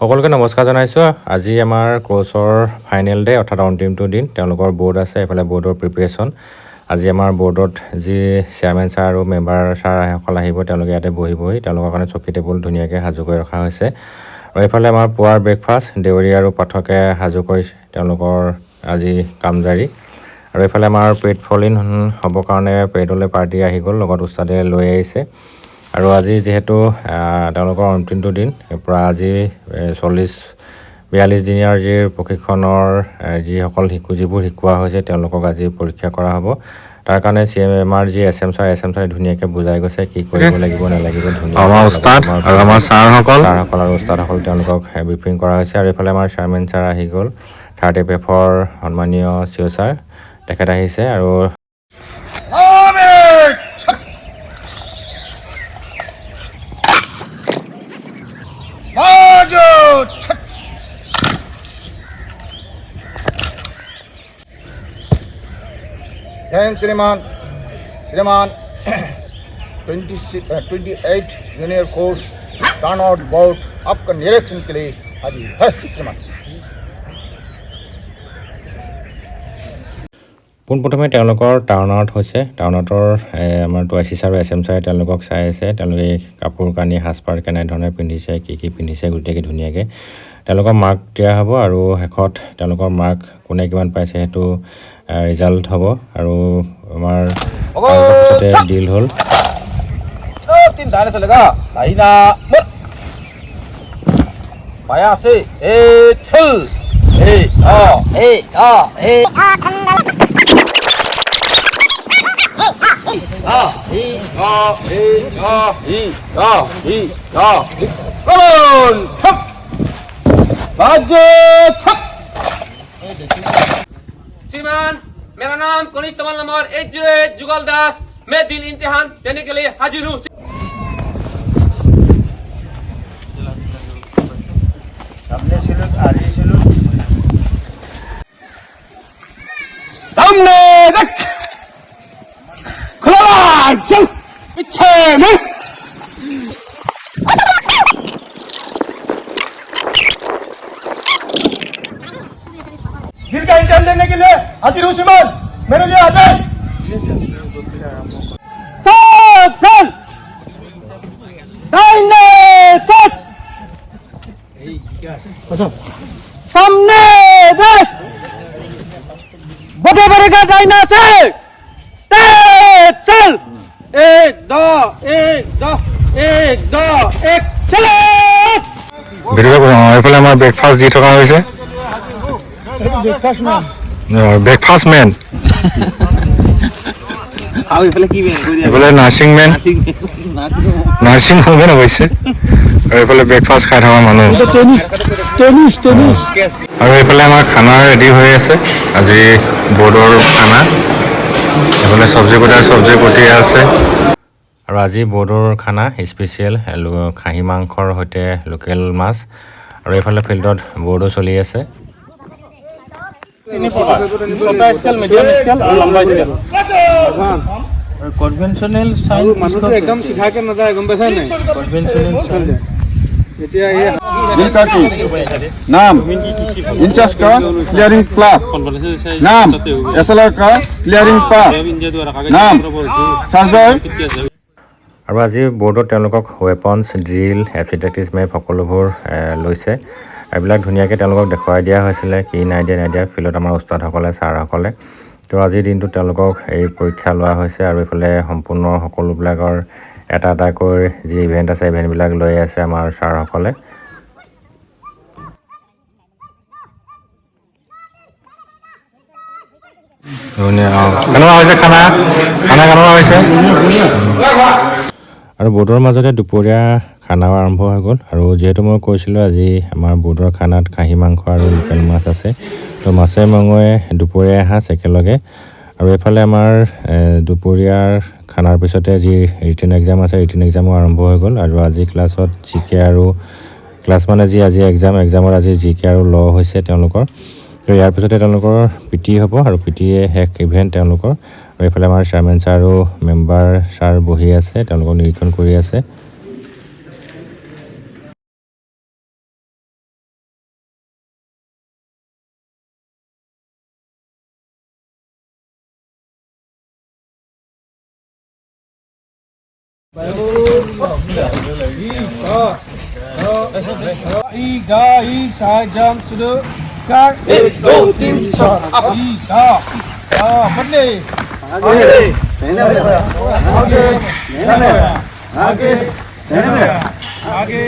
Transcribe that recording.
সকলোকে নমস্কাৰ জনাইছোঁ। আজি আমাৰ কোৰ্চৰ ফাইনেল ডে অৰ্থাৎ অন্তিমটো দিন। তেওঁলোকৰ বোৰ্ড আছে, এফালে বোৰ্ডৰ প্ৰিপেৰেশ্যন। আজি আমাৰ বোৰ্ডত যি চেয়াৰমেন ছাৰ আৰু মেম্বাৰ ছাৰসকল আহিব, তেওঁলোকে ইয়াতে বহি তেওঁলোকৰ কাৰণে চকী টেবুল ধুনীয়াকৈ সাজু কৰি ৰখা হৈছে। আৰু এইফালে আমাৰ পুৱাৰ ব্ৰেকফাষ্ট দেউৰী আৰু পাঠকে সাজু কৰিছে, তেওঁলোকৰ আজি কাম জাৰি। আৰু এইফালে আমাৰ পেড ফলিন হ'বৰ কাৰণে পেডলৈ পাৰ্টি আহি গ'ল, লগত উস্তাদে লৈ আহিছে। আৰু আজি যিহেতু তেওঁলোকৰ অন্তিমটো দিন, প্ৰায় আজি 40-42 দিনীয়া যি প্ৰশিক্ষণৰ যিসকল যিবোৰ শিকোৱা হৈছে তেওঁলোকক আজি পৰীক্ষা কৰা হ'ব। তাৰ কাৰণে আমাৰ যি এছ এম ছাৰে ধুনীয়াকৈ বুজাই গৈছে কি কৰিব লাগিব নালাগিব ধুনীয়াকৈ ছাৰসকল আৰু উস্তাদসকল তেওঁলোকক ব্ৰিফিং কৰা হৈছে। আৰু এইফালে আমাৰ চেয়াৰমেন ছাৰ আহি গ'ল, থাৰ্ড এপেফৰ সন্মানীয় চিঅ' ছাৰ তেখেত আহিছে। আৰু श्रीमान 28 junior course turn out board आपका निरीक्षण के लिए हाजिर है श्रीमान। পোনপ্ৰথমে তেওঁলোকৰ টাউন আউট হৈছে। টাউন আউটৰ আমাৰ টোৱাইচি ছাৰ আৰু এছ এম ছাৰে তেওঁলোকক চাই আছে, তেওঁলোকে কাপোৰ কানি সাজপাৰ কেনেধৰণে পিন্ধিছে, কি পিন্ধিছে গোটেইকে ধুনীয়াকৈ তেওঁলোকৰ মাৰ্ক দিয়া হ'ব। আৰু শেষত তেওঁলোকৰ মাৰ্ক কোনে কিমান পাইছে সেইটো ৰিজাল্ট হ'ব। আৰু আমাৰ পিছতে ডিল হ'ল। श्रीमान, मेरा नाम कांस्टेबल नंबर 808 जुगल दास। मैं दिल इम्तिहान देने के लिए हाजिर हूँ। सामने देख, खुला चल, पीछे में दिल का इंजाम देने के लिए हाजिर हूँ श्रीमान, मेरे लिए आदेश। सावधान, दाहिने टच, सामने देख, बगे बड़ेगा दाहिना से तेज चल, 1 2 1 2 1 2 1 चले। এইফালে আমাৰ ব্ৰেকফাষ্ট দি থকা হৈছে। ব্ৰেকফাষ্ট মেন এইফালে নাৰ্ছিং মেন অৱশ্যে। আৰু এইফালে ব্ৰেকফাষ্ট খাই থকা মানুহ। আৰু এইফালে আমাৰ খানা ৰেডি হৈ আছে, আজি বৰ্ডৰ খানা। এইফালে চব্জি পতি আছে। আৰু আজি বৰ্ডৰ খানা স্পেচিয়েল খাহী মাংসৰ সৈতে লোকেল মাছ। আৰু এইফালে ফিল্ডত বৰ্ডো চলি আছে। छोटा स्केल, मीडियम स्केल और लंबा स्केल। कन्वेंशनल साइन মানুহ একদম সিধাকে নজায়, গম পাইছা নাই? কনভেনশনাল সাইন এতিয়া এই दिल का की नाम इंचार्ज का क्लियरिंग क्लास नाम एसएलआर का क्लियरिंग पास नाम सर्जर। আৰু আজি বৰ্ডত তেওঁলোকক ৱেপনছ, ড্ৰিল, এপচিটেক্টিছ মেপ সকলোবোৰ লৈছে। এইবিলাক ধুনীয়াকৈ তেওঁলোকক দেখুৱাই দিয়া হৈছিলে, কি নাই দিয়া ফিল্ডত আমাৰ উস্তাদসকলে ছাৰসকলে। তো আজিৰ দিনটো তেওঁলোকক এই পৰীক্ষা লোৱা হৈছে। আৰু এইফালে সম্পূৰ্ণ সকলোবিলাকৰ এটাকৈ যি ইভেণ্ট আছে ইভেণ্টবিলাক লৈ আছে আমাৰ ছাৰসকলে। কেনেকুৱা হৈছে খানা কেনেকুৱা হৈছে? আৰু বৰ্ডৰ মাজতে দুপৰীয়া খানাও আৰম্ভ হৈ গ'ল। আৰু যিহেতু মই কৈছিলোঁ আজি আমাৰ বৰ্ডৰ খানাত খাহী মাংস আৰু লোকেল মাছ আছে, তো মাছে মঙহে দুপৰীয়া এসাঁজ একেলগে। আৰু এইফালে আমাৰ দুপৰীয়াৰ খানাৰ পিছতে যি ৰিটেন এক্সাম আছে, ৰিটেন এক্সামো আৰম্ভ হৈ গ'ল। আৰু আজি ক্লাছত জিকে আৰু ক্লাছ মানে যি আজি এক্সামৰ আজি জিকে আৰু ল হৈছে তেওঁলোকৰ। তো ইয়াৰ পিছতে তেওঁলোকৰ পিটি হ'ব, আৰু পিটিয়ে শেষ ইভেণ্ট তেওঁলোকৰ। আৰু এইফালে আমাৰ চেয়াৰমেন ছাৰ আৰু মেম্বাৰ ছাৰ বহি আছে, তেওঁলোকক নিৰীক্ষণ কৰি আছে। jump sudah car 1 2 3 4 बदले आगे आगे आगे